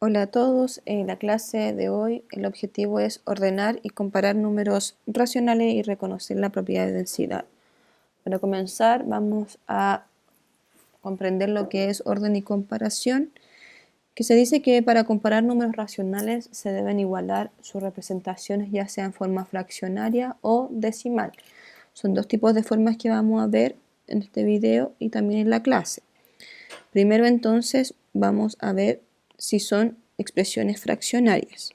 Hola a todos, en la clase de hoy el objetivo es ordenar y comparar números racionales y reconocer la propiedad de densidad. Para comenzar vamos a comprender lo que es orden y comparación, que se dice que para comparar números racionales se deben igualar sus representaciones ya sea en forma fraccionaria o decimal. Son dos tipos de formas que vamos a ver en este video y también en la clase. Primero entonces vamos a ver si son expresiones fraccionarias.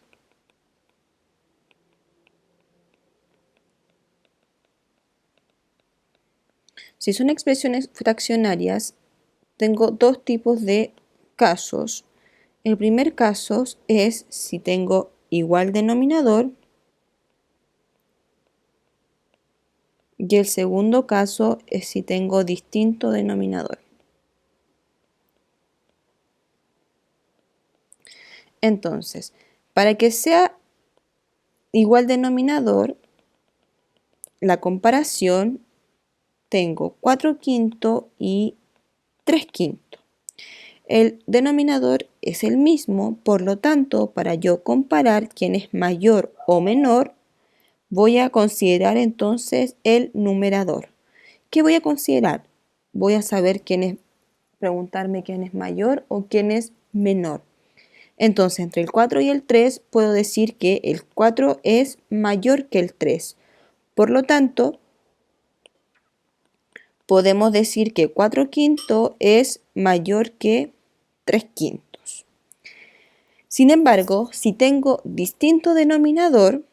Si son expresiones fraccionarias, tengo dos tipos de casos. El primer caso es si tengo igual denominador y el segundo caso es si tengo distinto denominador. Entonces, para que sea igual denominador, la comparación tengo 4/5 y 3/5. El denominador es el mismo, por lo tanto, para yo comparar quién es mayor o menor, voy a considerar entonces el numerador. ¿Qué voy a considerar? Voy a saber preguntarme quién es mayor o quién es menor. Entonces, entre el 4 y el 3 puedo decir que el 4 es mayor que el 3. Por lo tanto, podemos decir que 4/5 es mayor que 3/5. Sin embargo, si tengo distinto denominador,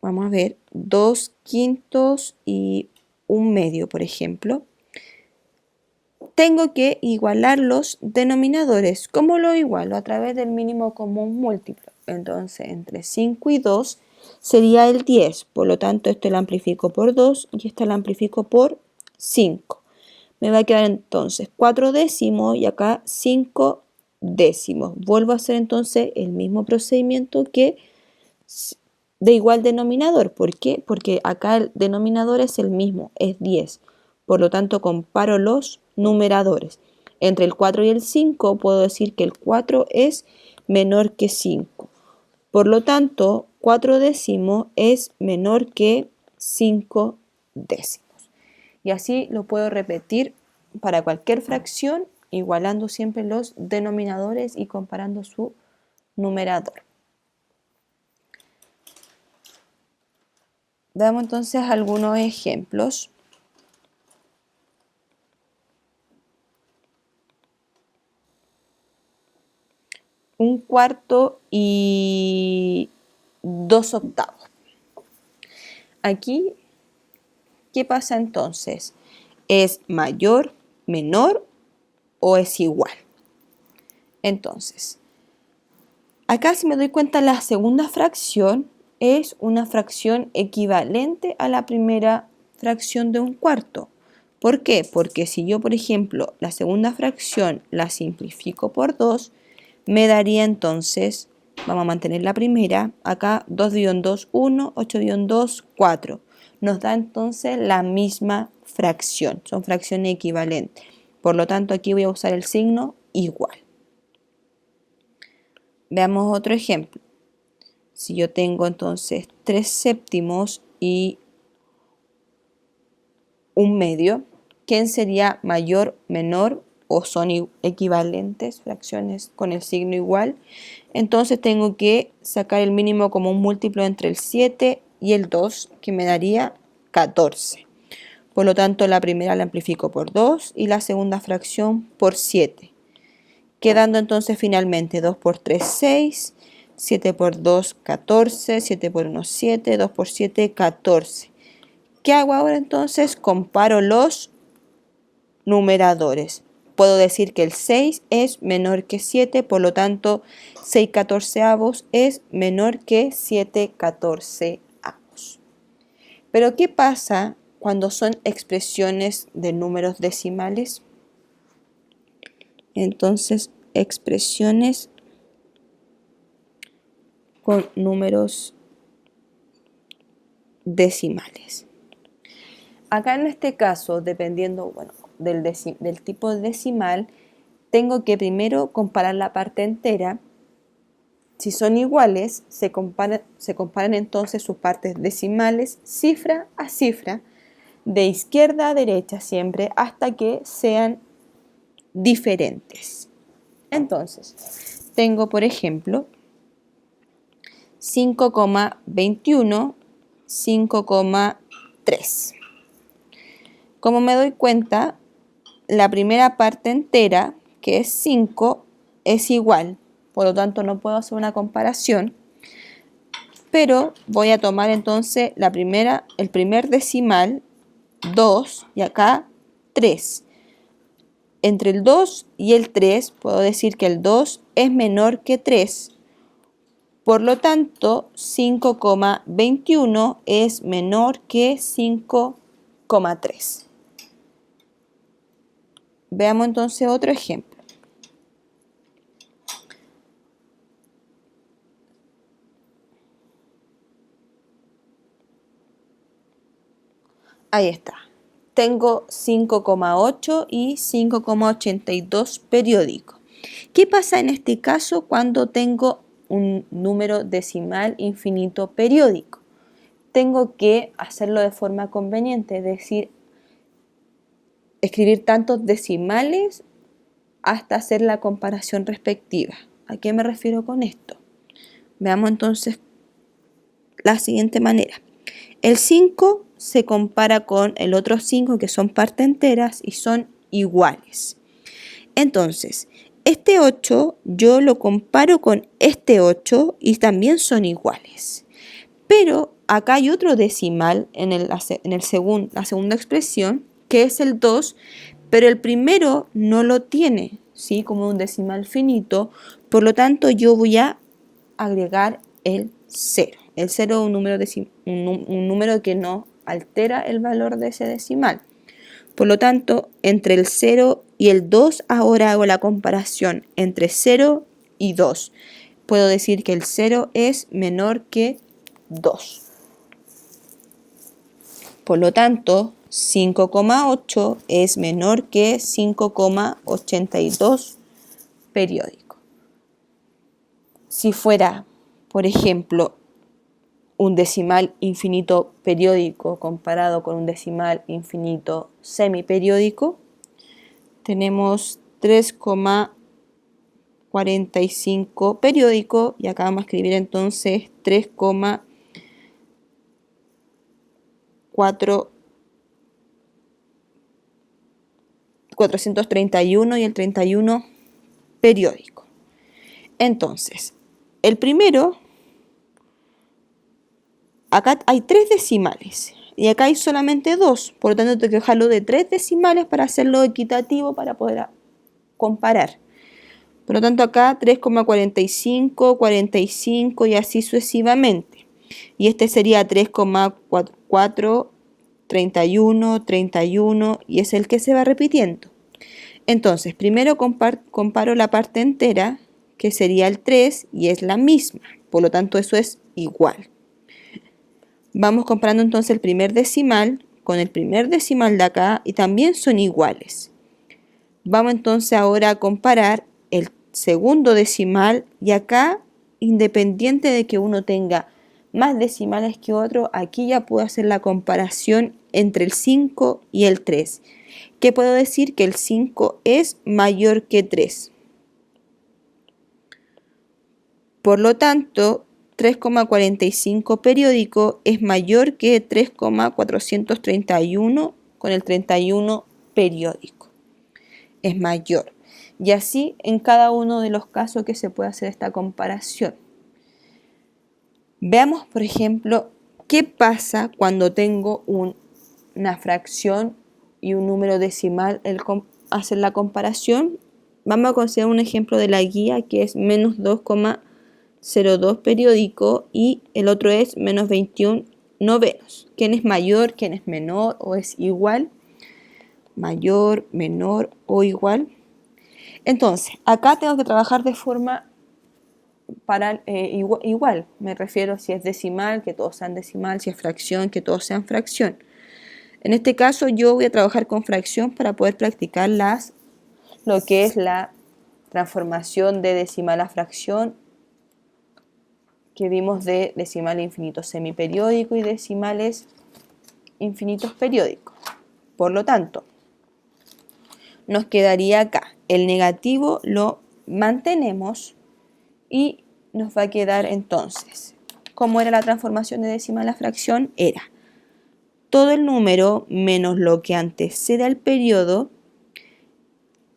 vamos a ver 2/5 y 1/2, por ejemplo, tengo que igualar los denominadores. ¿Cómo lo igualo? A través del mínimo común múltiplo. Entonces, entre 5 y 2 sería el 10. Por lo tanto, esto lo amplifico por 2 y esto lo amplifico por 5. Me va a quedar entonces 4 décimos y acá 5 décimos. Vuelvo a hacer entonces el mismo procedimiento que de igual denominador. ¿Por qué? Porque acá el denominador es el mismo, es 10. Por lo tanto, comparo los numeradores. Entre el 4 y el 5 puedo decir que el 4 es menor que 5. Por lo tanto, 4 décimos es menor que 5 décimos. Y así lo puedo repetir para cualquier fracción, igualando siempre los denominadores y comparando su numerador. Veamos entonces algunos ejemplos. Un cuarto y 2/8. Aquí, ¿qué pasa entonces? ¿Es mayor, menor o es igual? Entonces, acá si me doy cuenta la segunda fracción es una fracción equivalente a la primera fracción de un cuarto. ¿Por qué? Porque si yo, por ejemplo, la segunda fracción la simplifico por 2, me daría entonces, vamos a mantener la primera, acá 2-2, 1, 8-2, 4. Nos da entonces la misma fracción, son fracciones equivalentes. Por lo tanto, aquí voy a usar el signo igual. Veamos otro ejemplo. Si yo tengo entonces 3 séptimos y 1/2, ¿quién sería mayor, menor o son equivalentes fracciones con el signo igual? Entonces tengo que sacar el mínimo común múltiplo entre el 7 y el 2, que me daría 14. Por lo tanto, la primera la amplifico por 2 y la segunda fracción por 7. Quedando entonces finalmente 2 por 3, 6, 7 por 2, 14, 7 por 1, 7, 2 por 7, 14. ¿Qué hago ahora entonces? Comparo los numeradores. Puedo decir que el 6 es menor que 7, por lo tanto 6/14 es menor que 7/14. Pero ¿qué pasa cuando son expresiones de números decimales? Entonces, expresiones con números decimales. Acá en este caso, dependiendo del tipo de decimal, tengo que primero comparar la parte entera Si son iguales, se comparan entonces sus partes decimales cifra a cifra, de izquierda a derecha siempre, hasta que sean diferentes. Entonces, tengo por ejemplo 5,21, 5,3. Como me doy cuenta, la primera parte entera, que es 5, es igual. Por lo tanto, no puedo hacer una comparación. Pero voy a tomar entonces el primer decimal, 2, y acá 3. Entre el 2 y el 3, puedo decir que el 2 es menor que 3. Por lo tanto, 5,21 es menor que 5,3. Veamos entonces otro ejemplo. Ahí está. Tengo 5,8 y 5,82 periódicos. ¿Qué pasa en este caso cuando tengo un número decimal infinito periódico? Tengo que hacerlo de forma conveniente, es decir, escribir tantos decimales hasta hacer la comparación respectiva. ¿A qué me refiero con esto? Veamos entonces la siguiente manera. El 5 se compara con el otro 5 que son partes enteras y son iguales. Entonces, este 8 yo lo comparo con este 8 y también son iguales. Pero acá hay otro decimal en la segunda expresión, que es el 2, pero el primero no lo tiene, ¿sí? Como un decimal finito. Por lo tanto, yo voy a agregar el 0. El 0 es un número que no altera el valor de ese decimal. Por lo tanto, entre el 0 y el 2, ahora hago la comparación entre 0 y 2. Puedo decir que el 0 es menor que 2. Por lo tanto, 5,8 es menor que 5,82 periódico. Si fuera, por ejemplo, un decimal infinito periódico comparado con un decimal infinito semiperiódico, tenemos 3,45 periódico y acá vamos a escribir entonces 431 y el 31 periódico. Entonces, el primero, acá hay 3 decimales y acá hay solamente 2, por lo tanto tengo que dejarlo de 3 decimales para hacerlo equitativo para poder comparar. Por lo tanto acá 3,45, 45 y así sucesivamente. Y este sería 3,4, 31, 31 y es el que se va repitiendo. Entonces, primero comparo la parte entera, que sería el 3 y es la misma. Por lo tanto, eso es igual. Vamos comparando entonces el primer decimal con el primer decimal de acá y también son iguales. Vamos entonces ahora a comparar el segundo decimal y acá, independiente de que uno tenga más decimales que otro, aquí ya puedo hacer la comparación entre el 5 y el 3. ¿Qué puedo decir? Que el 5 es mayor que 3. Por lo tanto, 3,45 periódico es mayor que 3,431 con el 31 periódico. Es mayor. Y así en cada uno de los casos que se puede hacer esta comparación. Veamos, por ejemplo, qué pasa cuando tengo una fracción y un número decimal. Hacer la comparación. Vamos a considerar un ejemplo de la guía que es menos 2,02 periódico y el otro es menos 21 novenos. ¿Quién es mayor? ¿Quién es menor? ¿O es igual? Mayor, menor o igual. Entonces, acá tengo que trabajar de forma igual. Me refiero si es decimal, que todos sean decimal, si es fracción, que todos sean fracción. En este caso yo voy a trabajar con fracción para poder practicar lo que es la transformación de decimal a fracción que vimos de decimales infinitos semiperiódicos y decimales infinitos periódicos. Por lo tanto, nos quedaría acá. El negativo lo mantenemos y nos va a quedar entonces, ¿cómo era la transformación de decimal a fracción? Era todo el número menos lo que antecede al periodo,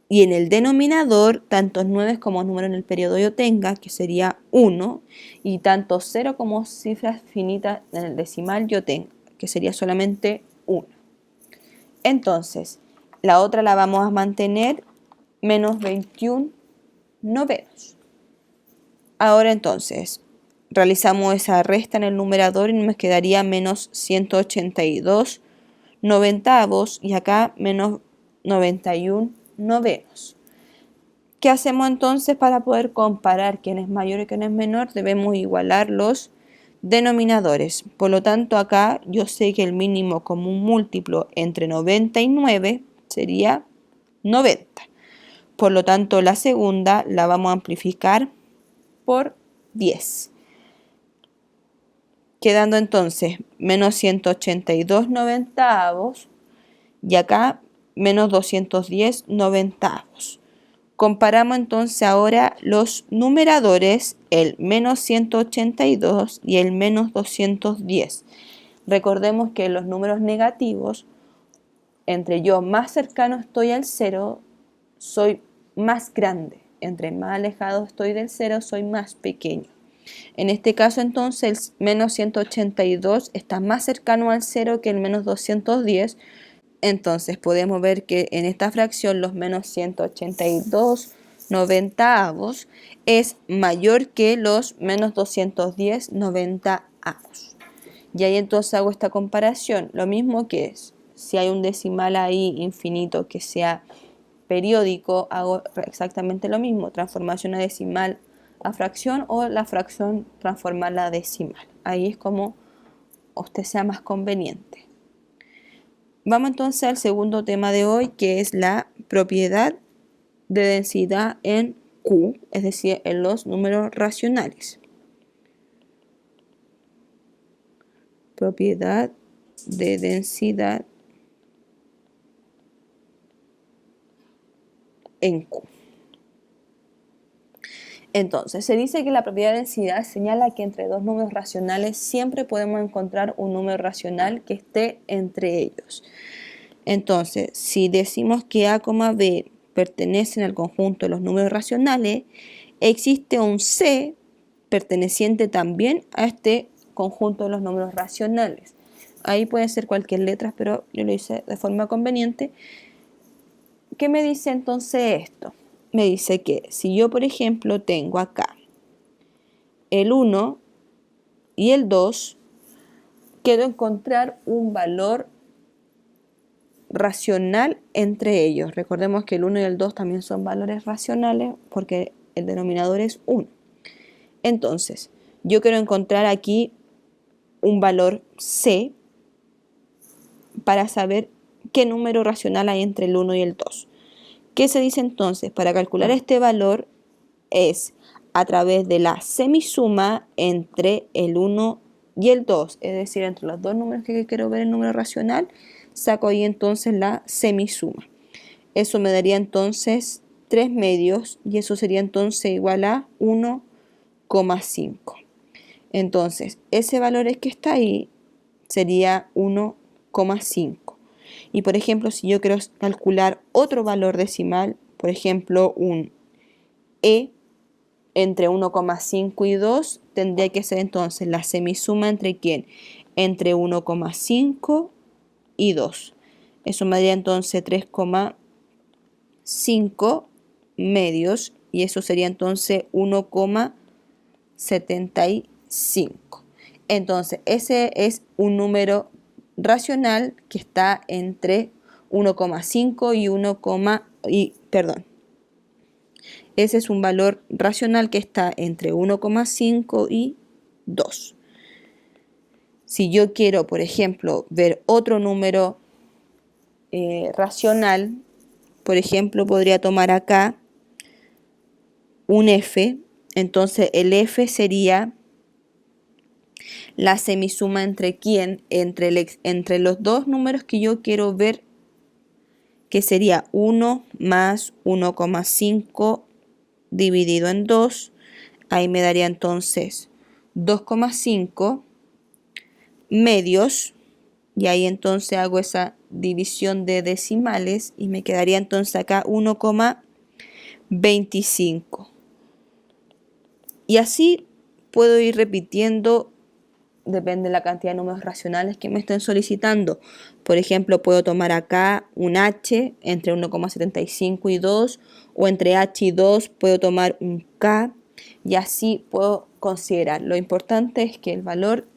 y en el denominador, tantos 9 como número en el periodo yo tenga, que sería 1, y tanto 0 como cifras finitas en el decimal yo tenga, que sería solamente 1. Entonces, la otra la vamos a mantener menos 21 novenos. Ahora entonces, realizamos esa resta en el numerador y nos quedaría menos 182 noventavos y acá menos 91 novenos. ¿Qué hacemos entonces para poder comparar quién es mayor y quién es menor? Debemos igualar los denominadores. Por lo tanto, acá yo sé que el mínimo común múltiplo entre 99 sería 90. Por lo tanto, la segunda la vamos a amplificar por 10. Quedando entonces menos 182 noventavos y acá menos 210 noventavos. Comparamos entonces ahora los numeradores, el menos 182 y el menos 210. Recordemos que los números negativos, entre yo más cercano estoy al 0, soy más grande. Entre más alejado estoy del 0, soy más pequeño. En este caso entonces el menos 182 está más cercano al 0 que el menos 210. Entonces podemos ver que en esta fracción los menos 182 noventavos es mayor que los menos 210 noventavos. Y ahí entonces hago esta comparación. Lo mismo que es, si hay un decimal ahí infinito que sea periódico, hago exactamente lo mismo. Transformación a decimal a fracción o la fracción transformarla a decimal. Ahí es como usted sea más conveniente. Vamos entonces al segundo tema de hoy, que es la propiedad de densidad en Q, es decir, en los números racionales. Propiedad de densidad en Q. Entonces, se dice que la propiedad de densidad señala que entre dos números racionales siempre podemos encontrar un número racional que esté entre ellos. Entonces, si decimos que A, B pertenecen al conjunto de los números racionales, existe un C perteneciente también a este conjunto de los números racionales. Ahí puede ser cualquier letra, pero yo lo hice de forma conveniente. ¿Qué me dice entonces esto? Me dice que si yo, por ejemplo, tengo acá el 1 y el 2, quiero encontrar un valor racional entre ellos. Recordemos que el 1 y el 2 también son valores racionales porque el denominador es 1. Entonces, yo quiero encontrar aquí un valor C para saber qué número racional hay entre el 1 y el 2. ¿Qué se dice entonces? Para calcular este valor es a través de la semisuma entre el 1 y el 2, es decir, entre los dos números que quiero ver el número racional, saco ahí entonces la semisuma. Eso me daría entonces 3 medios y eso sería entonces igual a 1,5. Entonces, ese valor es que está ahí sería 1,5. Y por ejemplo, si yo quiero calcular otro valor decimal, por ejemplo, un E entre 1,5 y 2, tendría que ser entonces la semisuma entre ¿quién? Entre 1,5 y 2. Eso me daría entonces 3,5 medios y eso sería entonces 1,75. Entonces, ese es un número racional que está entre 1,5 y 1, perdón. Ese es un valor racional que está entre 1,5 y 2. Si yo quiero, por ejemplo, ver otro número racional, por ejemplo, podría tomar acá un F. Entonces, el F sería la semisuma entre quién, entre los dos números que yo quiero ver, que sería 1 más 1,5 dividido en 2. Ahí me daría entonces 2,5 medios, y ahí entonces hago esa división de decimales y me quedaría entonces acá 1,25. Y así puedo ir repitiendo, depende de la cantidad de números racionales que me estén solicitando. Por ejemplo, puedo tomar acá un h entre 1,75 y 2, o entre h y 2 puedo tomar un k, y así puedo considerar. Lo importante es que el valor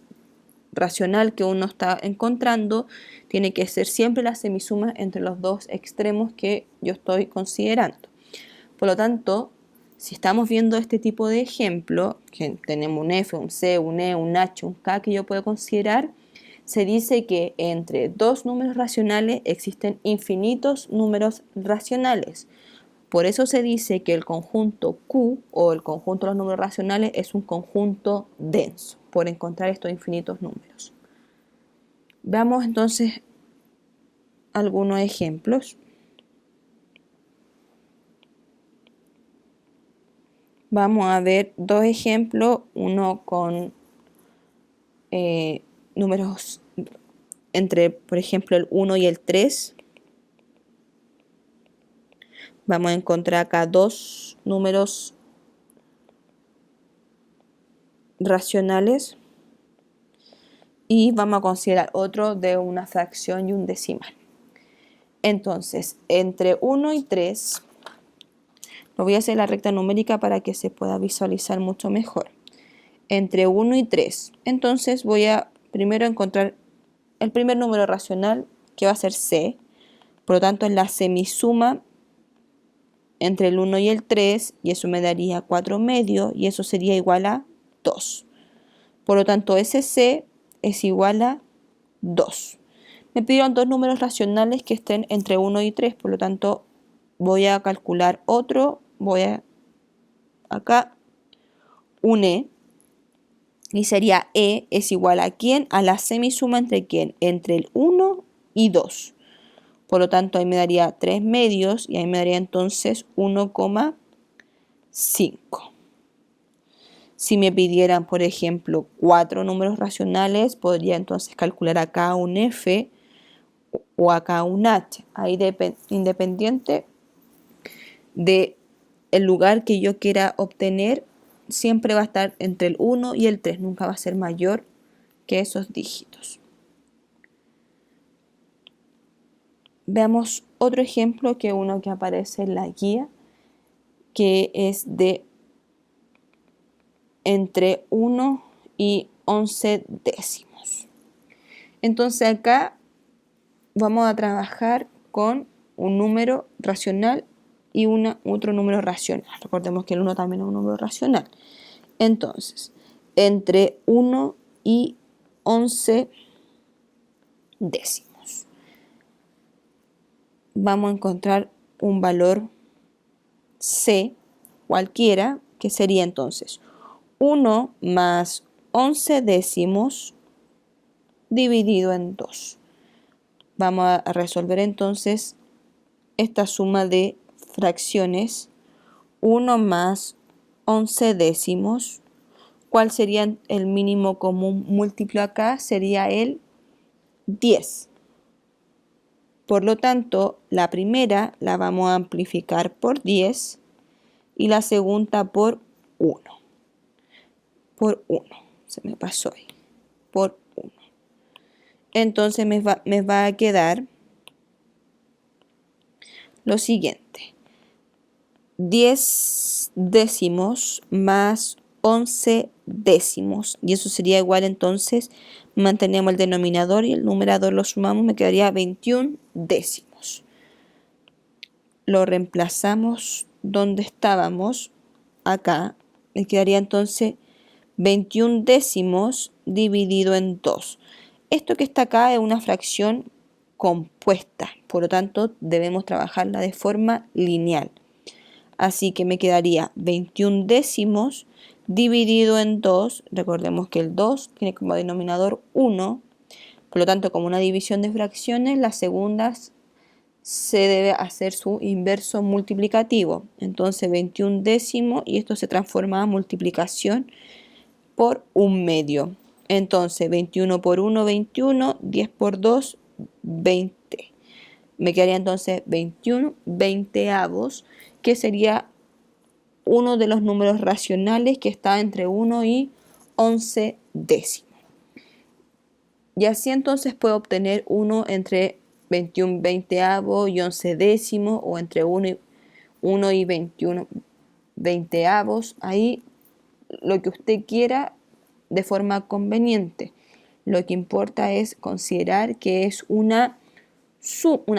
racional que uno está encontrando tiene que ser siempre la semisuma entre los dos extremos que yo estoy considerando. Por lo tanto, si estamos viendo este tipo de ejemplo, que tenemos un f, un c, un e, un h, un k que yo puedo considerar, se dice que entre dos números racionales existen infinitos números racionales. Por eso se dice que el conjunto Q, o el conjunto de los números racionales, es un conjunto denso, por encontrar estos infinitos números. Veamos entonces algunos ejemplos. Vamos a ver dos ejemplos, uno con números entre, por ejemplo, el 1 y el 3. Vamos a encontrar acá dos números racionales y vamos a considerar otro de una fracción y un decimal. Entonces, entre 1 y 3, lo voy a hacer la recta numérica para que se pueda visualizar mucho mejor. Entre 1 y 3, entonces voy a primero encontrar el primer número racional, que va a ser c. Por lo tanto, es la semisuma entre el 1 y el 3, y eso me daría 4 medios, y eso sería igual a 2. Por lo tanto, ese c es igual a 2. Me pidieron dos números racionales que estén entre 1 y 3, por lo tanto, voy a calcular otro, voy a acá un e, y sería e es igual a ¿quién? A la semisuma entre ¿quién? Entre el 1 y 2. Por lo tanto, ahí me daría 3 medios, y ahí me daría entonces 1,5. Si me pidieran, por ejemplo, 4 números racionales, podría entonces calcular acá un f o acá un h. Ahí independiente del lugar que yo quiera obtener, siempre va a estar entre el 1 y el 3, nunca va a ser mayor que esos dígitos. Veamos otro ejemplo, que uno que aparece en la guía, que es de entre 1 y 11 décimos. Entonces acá vamos a trabajar con un número racional y otro número racional. Recordemos que el 1 también es un número racional. Entonces, entre 1 y 11 décimos. Vamos a encontrar un valor c cualquiera, que sería entonces 1 más 11 décimos dividido en 2. Vamos a resolver entonces esta suma de fracciones. 1 más 11 décimos. ¿Cuál sería el mínimo común múltiplo acá? Sería el 10. Por lo tanto, la primera la vamos a amplificar por 10 y la segunda por 1. Por 1. Se me pasó ahí. Por 1. Entonces me va a quedar lo siguiente. 10 décimos más 11 décimos. Y eso sería igual, entonces mantenemos el denominador y el numerador lo sumamos, me quedaría 21 décimos. Lo reemplazamos donde estábamos, acá, me quedaría entonces 21 décimos dividido en 2. Esto que está acá es una fracción compuesta, por lo tanto debemos trabajarla de forma lineal. Así que me quedaría 21 décimos dividido en 2. Recordemos que el 2 tiene como denominador 1. Por lo tanto, como una división de fracciones, las segundas se debe hacer su inverso multiplicativo. Entonces 21 décimos y esto se transforma a multiplicación por 1/2. Entonces 21 por 1, 21, 10 por 2, 20. Me quedaría entonces 21 veinteavos, que sería uno de los números racionales que está entre 1 y 11 décimos. Y así entonces puedo obtener 1 entre 21 veinteavos y 11 décimos, o entre 1 y 21 veinteavos. Ahí lo que usted quiera de forma conveniente. Lo que importa es considerar que es una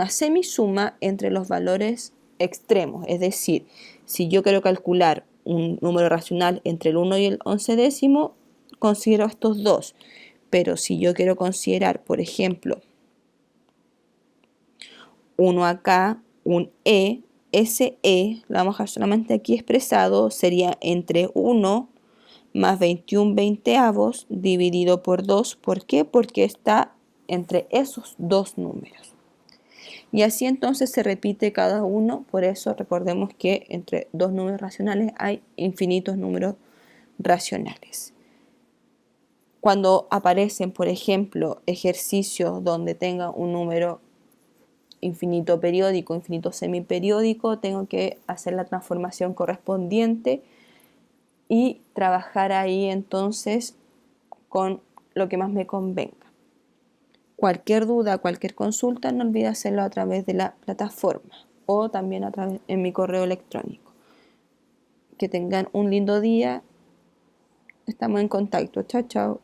semisuma entre los valores extremos. Es decir, si yo quiero calcular un número racional entre el 1 y el 11 décimo, considero estos dos. Pero si yo quiero considerar, por ejemplo, uno acá, un e, ese e, lo vamos a dejar solamente aquí expresado, sería entre 1 más 21 veinteavos dividido por 2. ¿Por qué? Porque está entre esos dos números. Y así entonces se repite cada uno, por eso recordemos que entre dos números racionales hay infinitos números racionales. Cuando aparecen, por ejemplo, ejercicios donde tenga un número infinito periódico, infinito semiperiódico, tengo que hacer la transformación correspondiente y trabajar ahí entonces con lo que más me convenga. Cualquier duda, cualquier consulta, no olvide hacerlo a través de la plataforma o también a través en mi correo electrónico. Que tengan un lindo día. Estamos en contacto. Chao, chao.